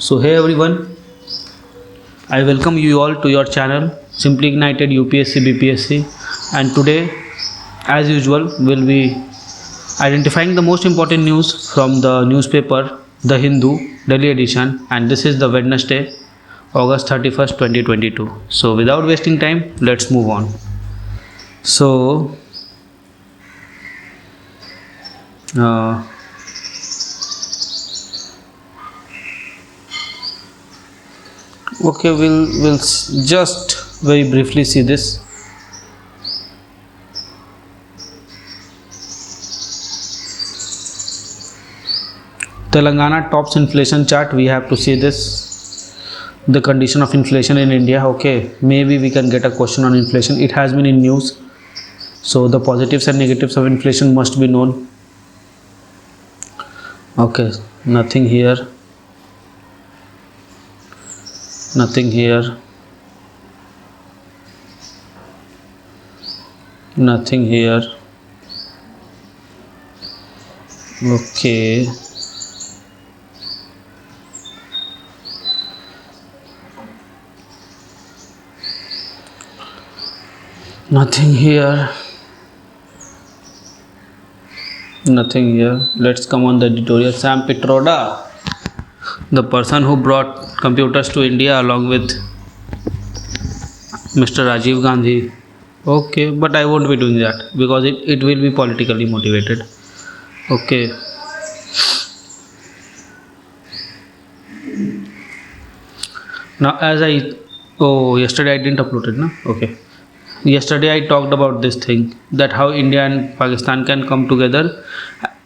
So hey everyone, I welcome you all to your channel SimplyIgnited UPSC BPSC, and today as usual we'll be identifying the most important news from the newspaper The Hindu Delhi edition, and this is the Wednesday August 31st 2022. So without wasting time, let's move on. So okay, we'll just very briefly see this. Telangana tops inflation chart. We have to see this, the condition of inflation in India. Okay, maybe we can get a question on inflation. It has been in news, so the positives and negatives of inflation must be known. Okay, nothing here, nothing here, nothing here. Okay, nothing here, nothing here. Let's come on the editorial. Sam Pitroda, the person who brought computers to India along with Mr. Rajiv Gandhi. Okay, but I won't be doing that because it will be politically motivated. Okay. Now yesterday I didn't upload it, no? Okay. Yesterday I talked about this thing, that how India and Pakistan can come together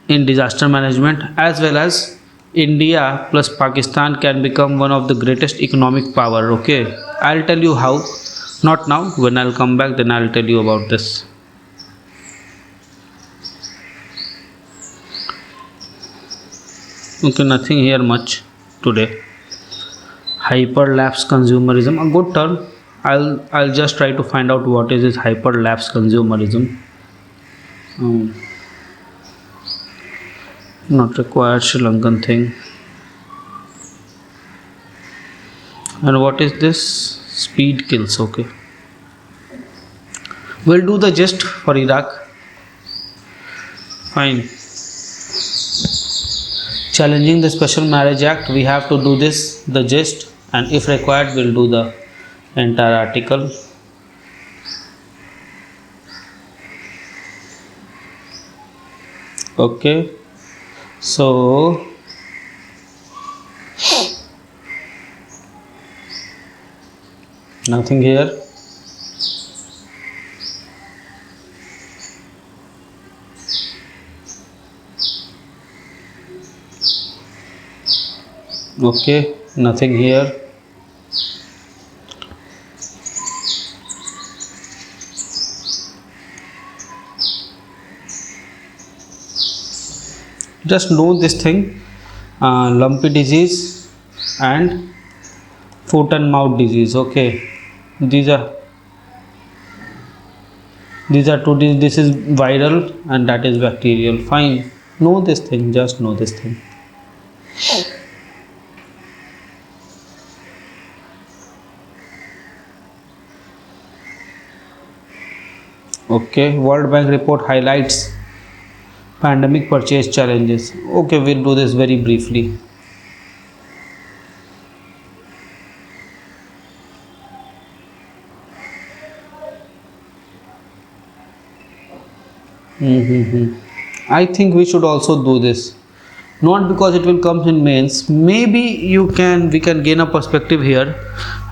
in disaster management, as well as India plus Pakistan can become one of the greatest economic power. Okay, I'll tell you how. Not now. When I'll come back, then I'll tell you about this. Okay, nothing here much today. Hyperlapse consumerism, a good term. I'll just try to find out what is this hyperlapse consumerism. Not required, Sri Lankan thing. And what is this? Speed kills. Okay, we'll do the gist for Iraq. Fine. Challenging the Special Marriage Act, we have to do this, the gist, and if required we'll do the entire article. Okay, so nothing here. Okay, nothing here. Just know this thing, lumpy disease and foot and mouth disease. Okay, these are two. This is viral and that is bacterial. Fine, know this thing, just know this thing. Okay, World Bank report highlights pandemic purchase challenges. Okay, we'll do this very briefly. I think we should also do this, not because it will come in mains. Maybe we can gain a perspective here,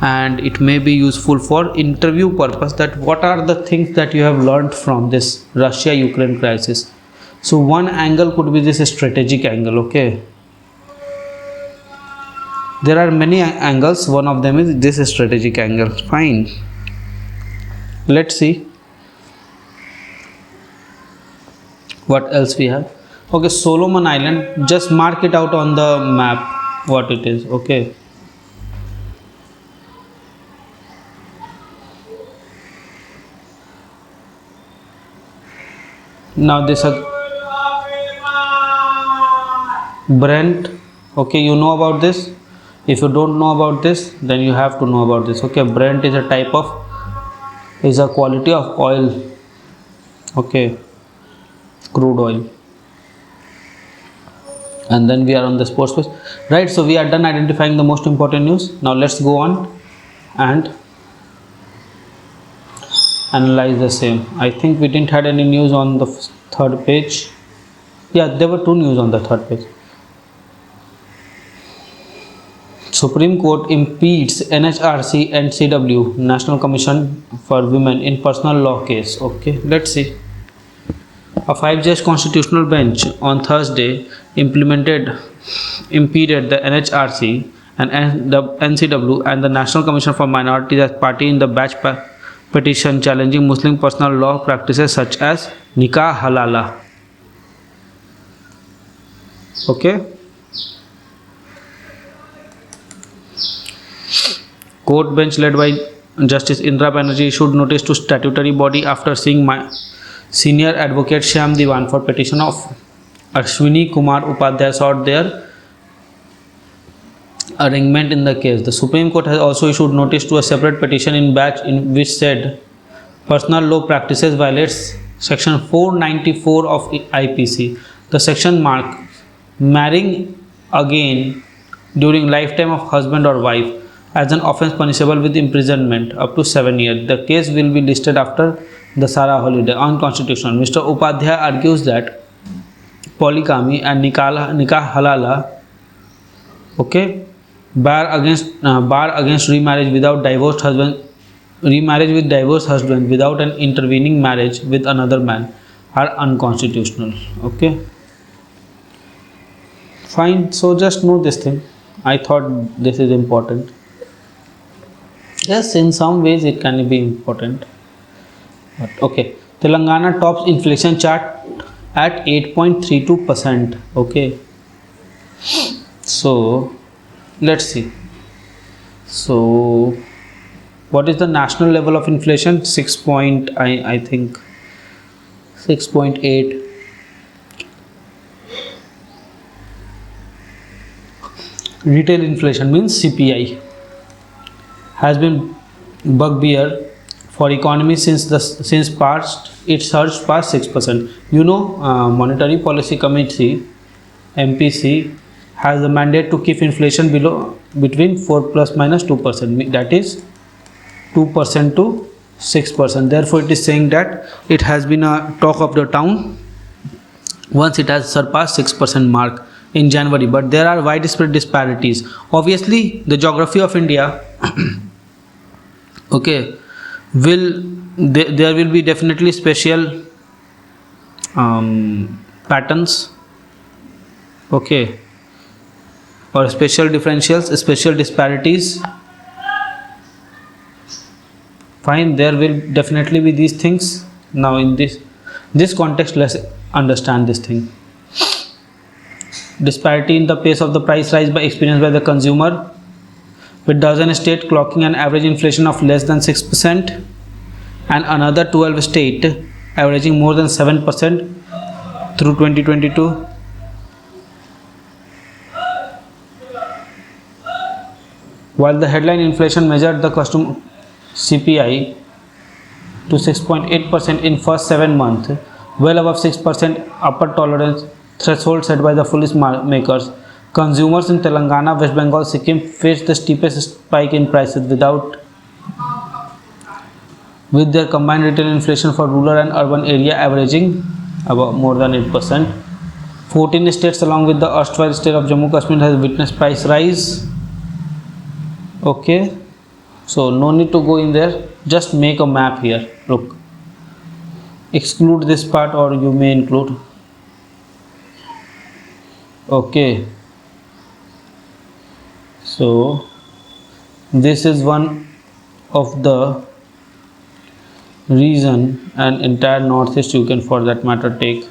and it may be useful for interview purpose, that what are the things that you have learned from this Russia-Ukraine crisis. So one angle could be this strategic angle. Okay, there are many angles, one of them is this strategic angle. Fine, let's see what else we have. Okay, Solomon Island, just mark it out on the map what it is. Okay, now this Brent. Okay, you know about this. If you don't know about this, then you have to know about this. Okay, Brent is a quality of oil. Okay, crude oil. And then we are on the sports page, right? So we are done identifying the most important news. Now let's go on and analyze the same. I think we didn't had any news on the third page. Yeah, there were two news on the third page. Supreme Court impedes NHRC and CW, National Commission for Women, in personal law case. Okay, let's see. A five-judge constitutional bench on Thursday impeded the NHRC and the NCW and the National Commission for Minorities as party in the batch petition challenging Muslim personal law practices such as nikah halala. Okay. Court bench led by Justice Indra Banerjee issued notice to statutory body after seeing senior advocate Shyam Diwan for petition of Ashwini Kumar Upadhyay sought their arraignment in the case. The Supreme Court has also issued notice to a separate petition in batch in which said personal law practices violates section 494 of IPC. The section marks marrying again during lifetime of husband or wife as an offence punishable with imprisonment up to 7 years. The case will be listed after the Sara holiday unconstitutional. Mr. Upadhyay argues that polygamy and nikah halala, okay, bar against remarriage with divorced husband without an intervening marriage with another man are unconstitutional. Okay, fine. So just know this thing. I thought this is important. Yes, in some ways it can be important. But okay, Telangana tops inflation chart at 8.32%. Okay, so let's see. So what is the national level of inflation? I think 6.8. Retail inflation means CPI has been bugbear for economy since it surged past 6%. Monetary Policy Committee MPC has a mandate to keep inflation between 4 plus minus 2%. That is 2% to 6%. Therefore, it is saying that it has been a talk of the town once it has surpassed 6% mark in January. But there are widespread disparities. Obviously, the geography of India, okay, there will be definitely special patterns, okay, or special differentials, special disparities. Fine, there will definitely be these things. Now in this context, let's understand this thing. Disparity in the pace of the price rise experienced by the consumer, with dozen states clocking an average inflation of less than 6% and another 12 states averaging more than 7% through 2022. While the headline inflation measured the customer CPI to 6.8% in first 7 months, well above 6% upper tolerance threshold set by the policy makers. Consumers in Telangana, West Bengal, Sikkim faced the steepest spike in prices with their combined retail inflation for rural and urban area averaging about more than 8%. 14 states along with the erstwhile state of Jammu Kashmir has witnessed price rise. Okay, so no need to go in there, just make a map here. Look, exclude this part or you may include. Okay, so this is one of the reason, and entire northeast you can for that matter take,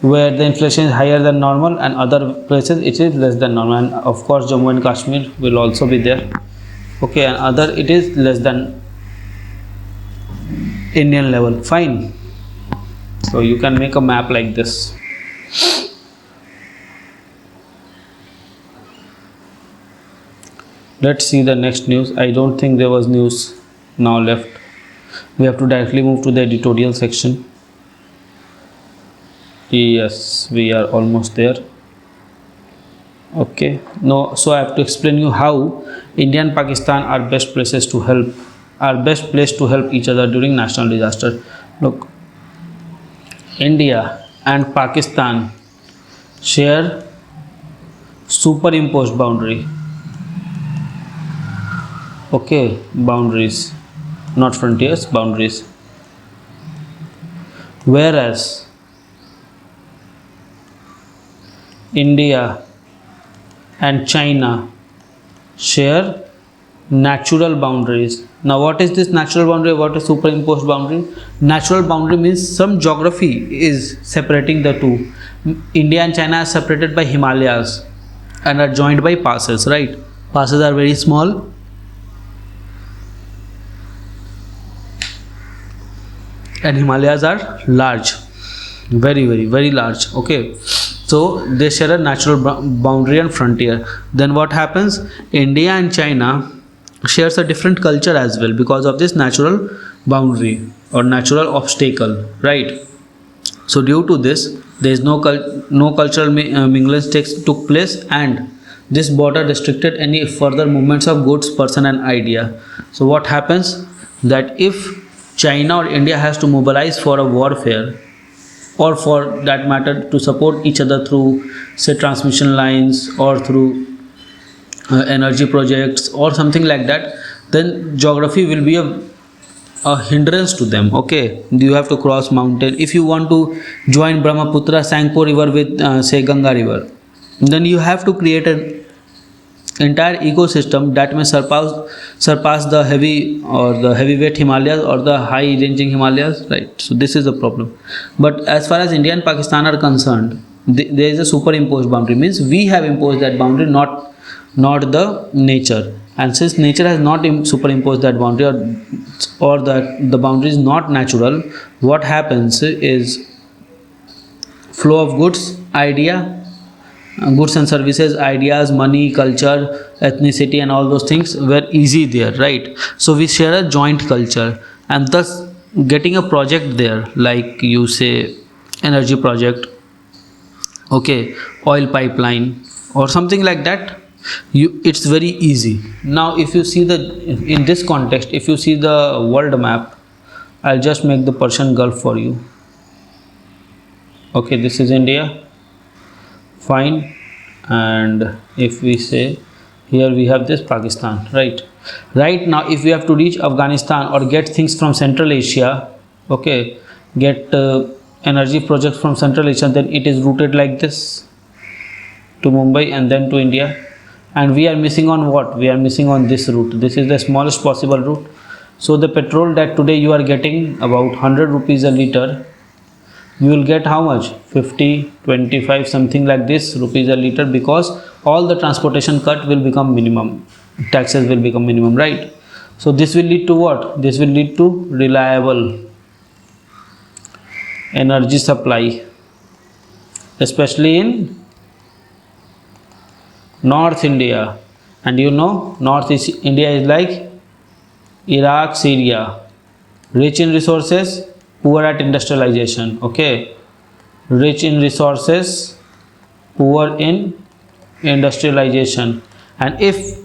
where the inflation is higher than normal and other places it is less than normal, and of course Jammu and Kashmir will also be there. Okay, and other it is less than Indian level. Fine, so you can make a map like this. Let's see the next news. I don't think there was news now left. We have to directly move to the editorial section. Yes, we are almost there. Okay, no, so I have to explain you how India and Pakistan are best places to help, are best placed to help each other during national disaster. Look, India and Pakistan share superimposed boundary. Okay, boundaries, not frontiers, boundaries. Whereas India and China share natural boundaries. Now, what is this natural boundary? What is superimposed boundary? Natural boundary means some geography is separating the two. India and China are separated by Himalayas and are joined by passes, right? Passes are very small and Himalayas are large, very large. Okay, so they share a natural boundary and frontier. Then what happens? India and China shares a different culture as well because of this natural boundary or natural obstacle, right? So due to this, there is no cultural mingling took place, and this border restricted any further movements of goods, person and idea. So what happens? That if China or India has to mobilize for a warfare, or for that matter to support each other through say transmission lines or through energy projects or something like that, then geography will be a hindrance to them. Okay, you have to cross mountain. If you want to join Brahmaputra Sangpo river with say Ganga river, then you have to create an entire ecosystem that may surpass the heavyweight Himalayas or the high ranging Himalayas, right? So this is the problem. But as far as India and Pakistan are concerned, there is a superimposed boundary, means we have imposed that boundary, not the nature. And since nature has not superimposed that boundary, or that the boundary is not natural, what happens is flow of goods and services, ideas, money, culture, ethnicity and all those things were easy there, right? So we share a joint culture, and thus getting a project there, like you say energy project, okay, oil pipeline or something like that, it's very easy. Now if you see in this context, if you see the world map, I'll just make the Persian Gulf for you. Okay, this is India, fine. And if we say here we have this Pakistan, right now if we have to reach Afghanistan or get things from Central Asia, okay, get energy projects from Central Asia, then it is routed like this to Mumbai and then to India. And we are missing on what? We are missing on this route. This is the smallest possible route. So the petrol that today you are getting about 100 rupees a liter, you will get how much? 50, 25, something like this rupees a liter, because all the transportation cut will become minimum, taxes will become minimum, right? So this will lead to what? This will lead to reliable energy supply, especially in North India. And you know, North India is like Iraq, Syria, rich in resources, poor at industrialization. Okay, rich in resources, poor in industrialization. And if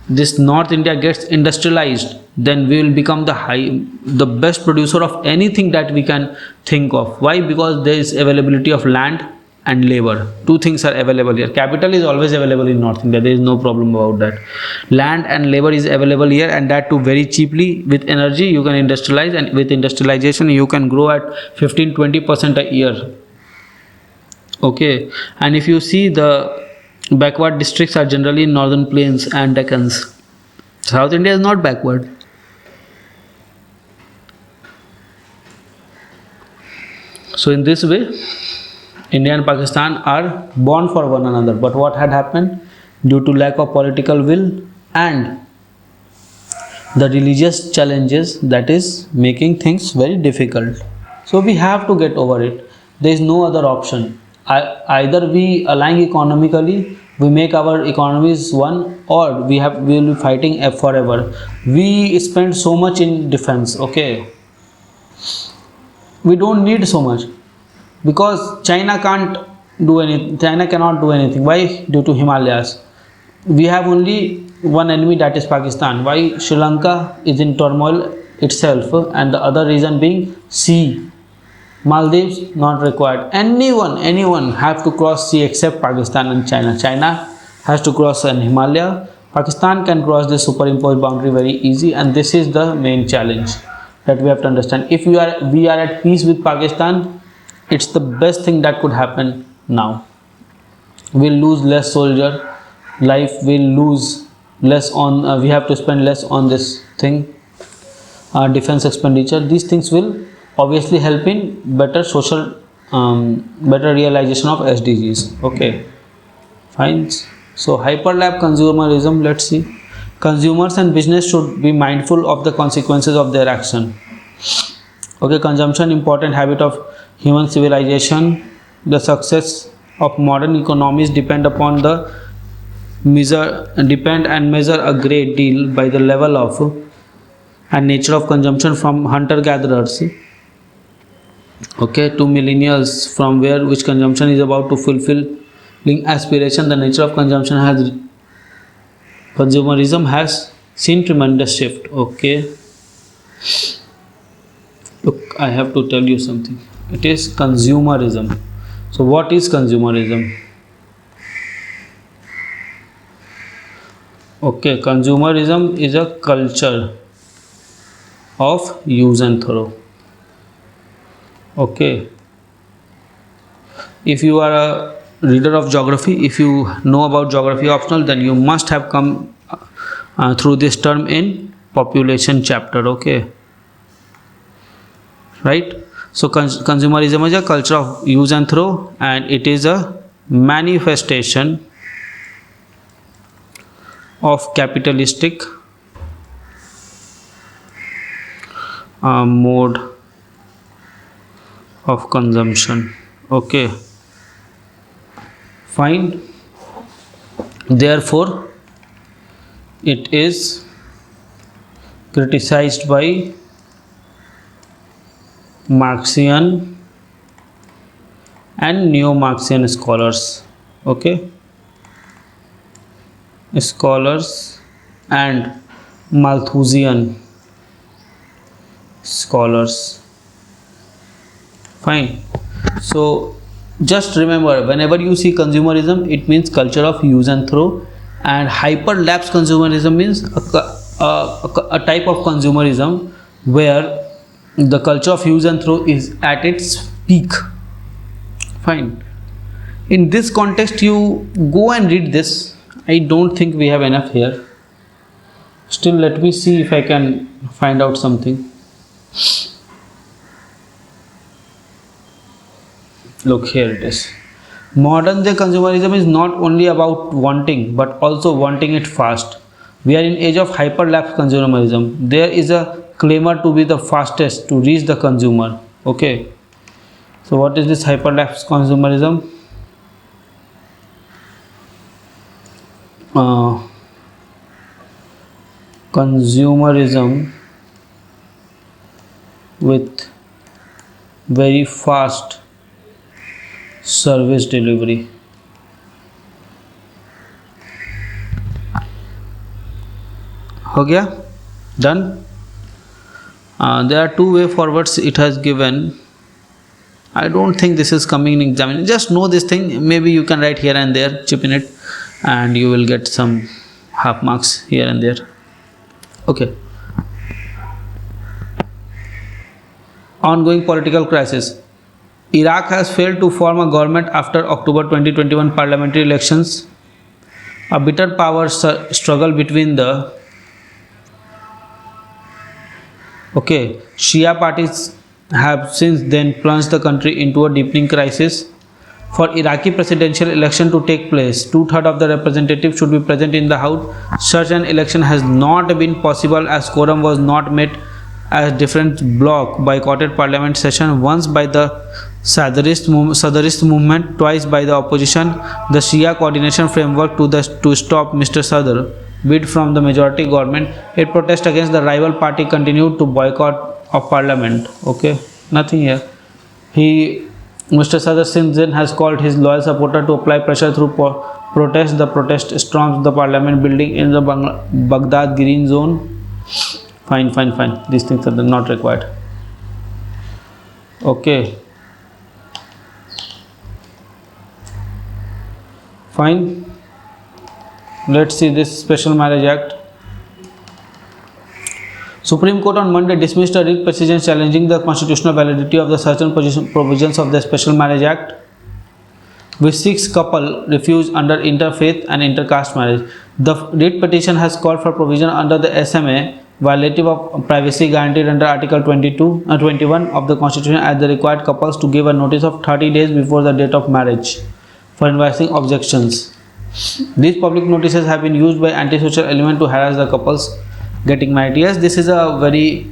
this North India gets industrialized, then we will become the best producer of anything that we can think of. Why? Because there is availability of land and labor. Two things are available here. Capital is always available in North India, there is no problem about that. Land and labor is available here, and that too very cheaply. With energy you can industrialize, and with industrialization you can grow at 15-20% a year. Okay, and if you see, the backward districts are generally in northern plains and Deccans. South India is not backward. So in this way, India and Pakistan are born for one another. But what had happened? Due to lack of political will and the religious challenges, that is making things very difficult. So we have to get over it. There is no other option. Either we align economically we make our economies one, or we will be fighting forever. We spend so much in defense. Okay, we don't need so much, because China can't do anything. China cannot do anything. Why? Due to Himalayas. We have only one enemy, that is Pakistan. Why? Sri Lanka is in turmoil itself, and the other reason being sea. Maldives not required. Anyone have to cross sea except Pakistan and China. China has to cross an Himalaya. Pakistan can cross the superimposed boundary very easy, and this is the main challenge that we have to understand. If we are at peace with Pakistan, it's the best thing that could happen now. We'll lose less soldier life. We'll lose less on. We have to spend less on this thing, defense expenditure. These things will obviously help in better social, better realization of SDGs. Okay, fine. So hyperlap consumerism. Let's see. Consumers and business should be mindful of the consequences of their action. Okay, consumption important habit of human civilization. The success of modern economies depend and measure a great deal by the level of and nature of consumption, from hunter-gatherers, okay, to millennials, from which consumption is about to fulfilling aspiration. The nature of consumerism has seen tremendous shift. Okay, look, I have to tell you something. It is consumerism. So what is consumerism? Okay, consumerism is a culture of use and throw. Okay, if you are a reader of geography, if you know about geography optional, then you must have come through this term in population chapter. Okay, right? So consumerism is a culture of use and throw, and it is a manifestation of capitalistic mode of consumption. Okay, fine. Therefore, it is criticized by Marxian and neo-Marxian scholars. Okay, scholars and Malthusian scholars. Fine. So just remember, whenever you see consumerism, it means culture of use and throw, and hyperlapse consumerism means a type of consumerism where the culture of use and throw is at its peak. Fine. In this context, you go and read this. I don't think we have enough here. Still, let me see if I can find out something. Look, here it is. Modern day consumerism is not only about wanting, but also wanting it fast. We are in age of hyperlapse consumerism. There is a claimer to be the fastest to reach the consumer. Okay. So what is this hyperlapse consumerism? Consumerism with very fast service delivery. हो गया? Done? There are two way forwards it has given. I don't think this is coming in exam. Just know this thing. Maybe you can write here and there, chip in it, and you will get some half marks here and there. Okay. Ongoing political crisis. Iraq has failed to form a government after October 2021 parliamentary elections. A bitter power struggle between the Shia parties have since then plunged the country into a deepening crisis. For Iraqi presidential election to take place, 2/3 of the representatives should be present in the house. Such an election has not been possible as quorum was not met, as different bloc boycotted parliament session once by the Sadarist movement twice by the opposition. The Shia coordination framework to stop Mr. Sadr bid from the majority government. It protest against the rival party continued to boycott of parliament. Okay, nothing here. Mr. Sadr since then has called his loyal supporter to apply pressure through protest. The protest storms the parliament building in the Baghdad green zone. Fine. These things are not required. Okay. Fine. Let's see this Special Marriage Act. Supreme Court on Monday dismissed a writ petition challenging the constitutional validity of the certain provisions of the Special Marriage Act, which 6 couples refused under interfaith and intercaste marriage. The writ petition has called for provision under the SMA violative of privacy guaranteed under Article 21 of the Constitution as the required couples to give a notice of 30 days before the date of marriage for inviting objections. These public notices have been used by antisocial elements to harass the couples getting married. Yes, this is a very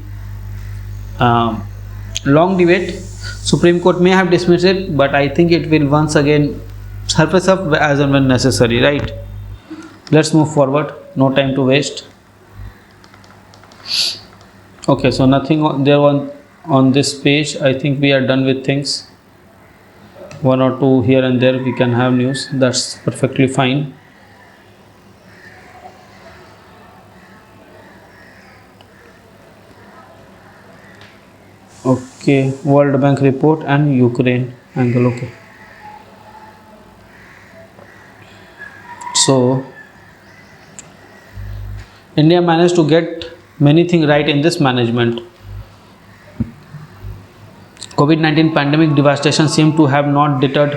long debate. Supreme Court may have dismissed it, but I think it will once again surface up as and when necessary, right? Let's move forward. No time to waste. Okay, so nothing there on this page. I think we are done with things. 1 or 2 here and there we can have news. That's perfectly fine. Okay, World Bank report and Ukraine angle. Okay, so India managed to get many things right in this management. COVID-19 pandemic devastation seemed to have not deterred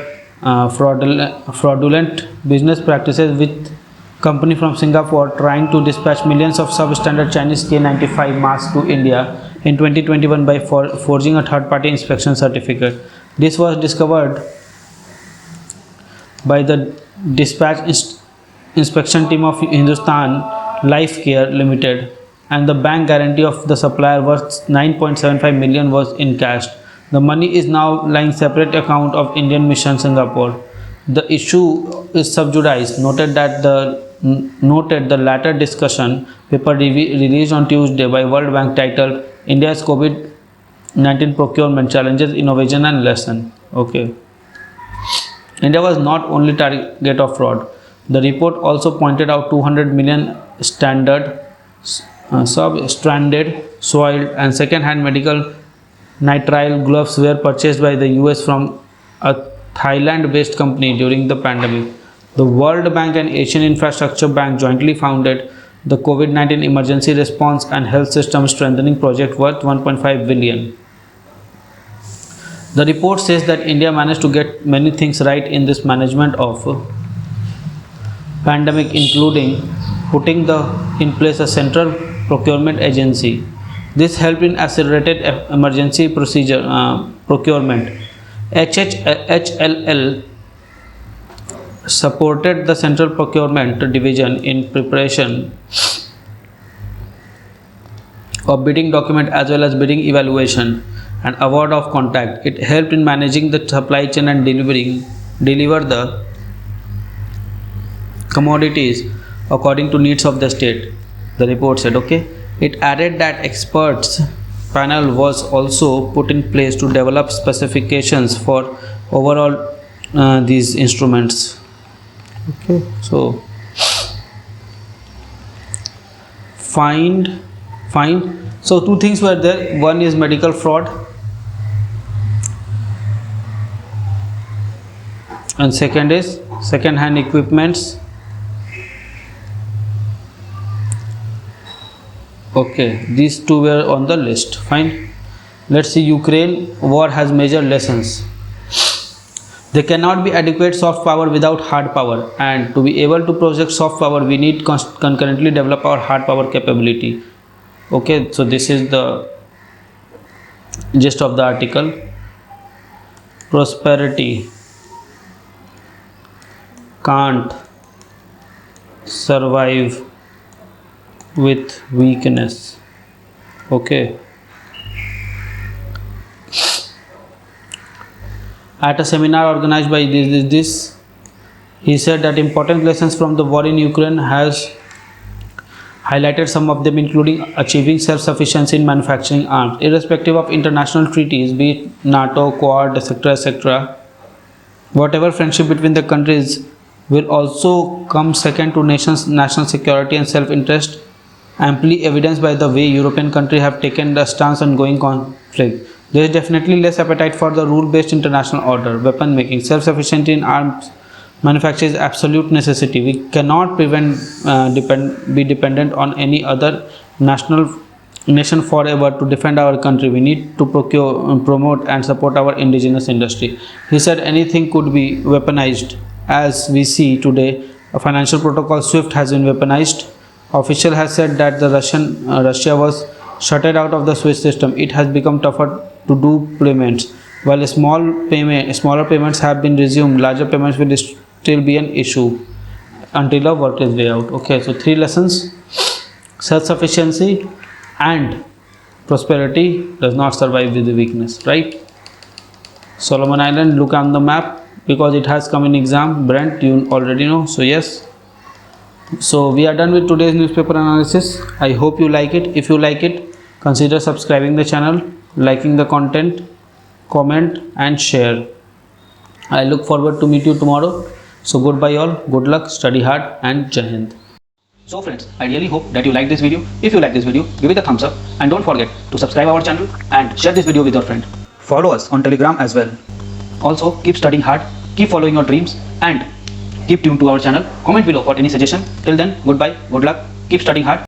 fraudulent business practices, with company from Singapore trying to dispatch millions of substandard Chinese K95 masks to India in 2021 by forging a third-party inspection certificate. This was discovered by the dispatch inspection team of Hindustan Life Care Limited, and the bank guarantee of the supplier worth 9.75 million was encashed. The money is now lying separate account of Indian Mission Singapore. The issue is sub judice. Noted the latter discussion paper released on Tuesday by World Bank titled India's COVID-19 Procurement Challenges, Innovation and Lesson. Okay. India was not only target of fraud. The report also pointed out 200 million stranded, soiled and second-hand medical nitrile gloves were purchased by the US from a Thailand-based company during the pandemic. The World Bank and Asian Infrastructure Bank jointly founded the COVID-19 Emergency Response and Health System Strengthening Project worth 1.5 billion. The report says that India managed to get many things right in this management of pandemic, including putting in place a central procurement agency. This helped in accelerated emergency procurement. HLL supported the Central Procurement Division in preparation of bidding document as well as bidding evaluation and award of contract. It helped in managing the supply chain and deliver the commodities according to needs of the state, the report said. Okay, it added that experts panel was also put in place to develop specifications for overall these instruments. Okay, so fine. So 2 things were there. One is medical fraud and second is second-hand equipments. Okay, these 2 were on the list. Fine. Let's see. Ukraine war has major lessons. There cannot be adequate soft power without hard power, and to be able to project soft power we need concurrently develop our hard power capability. Okay, so this is the gist of the article. Prosperity can't survive with weakness. Okay, At a seminar organized by this, he said that important lessons from the war in Ukraine has highlighted some of them, including achieving self-sufficiency in manufacturing arms, irrespective of international treaties, be it NATO, Quad, etc., etc. Whatever friendship between the countries will also come second to nations' national security and self-interest, amply evidenced by the way European countries have taken the stance on ongoing conflict. There is definitely less appetite for the rule-based international order. Weapon making, self-sufficiency in arms manufacture is absolute necessity. We cannot be dependent on any other nation forever to defend our country. We need to promote and support our indigenous industry. He said anything could be weaponized. As we see today, a financial protocol SWIFT has been weaponized. Official has said that the Russia was shutted out of the SWIFT system. It has become tougher to do payments. While smaller payments have been resumed, larger payments will still be an issue until the work is way out. Okay, so 3 lessons. Self-sufficiency and prosperity does not survive with the weakness, right? Solomon Island, look on the map because it has come in exam. Brent, you already know. So yes. So we are done with today's newspaper analysis. I hope you like it. If you like it, consider subscribing the channel, liking the content, comment and share. I look forward to meet you tomorrow. So goodbye all, good luck, study hard and Jai Hind. So friends, I really hope that you like this video. If you like this video, give it a thumbs up and don't forget to subscribe our channel and share this video with your friend. Follow us on Telegram as well. Also keep studying hard, keep following your dreams and keep tuned to our channel. Comment below for any suggestion. Till then, goodbye, good luck, keep studying hard.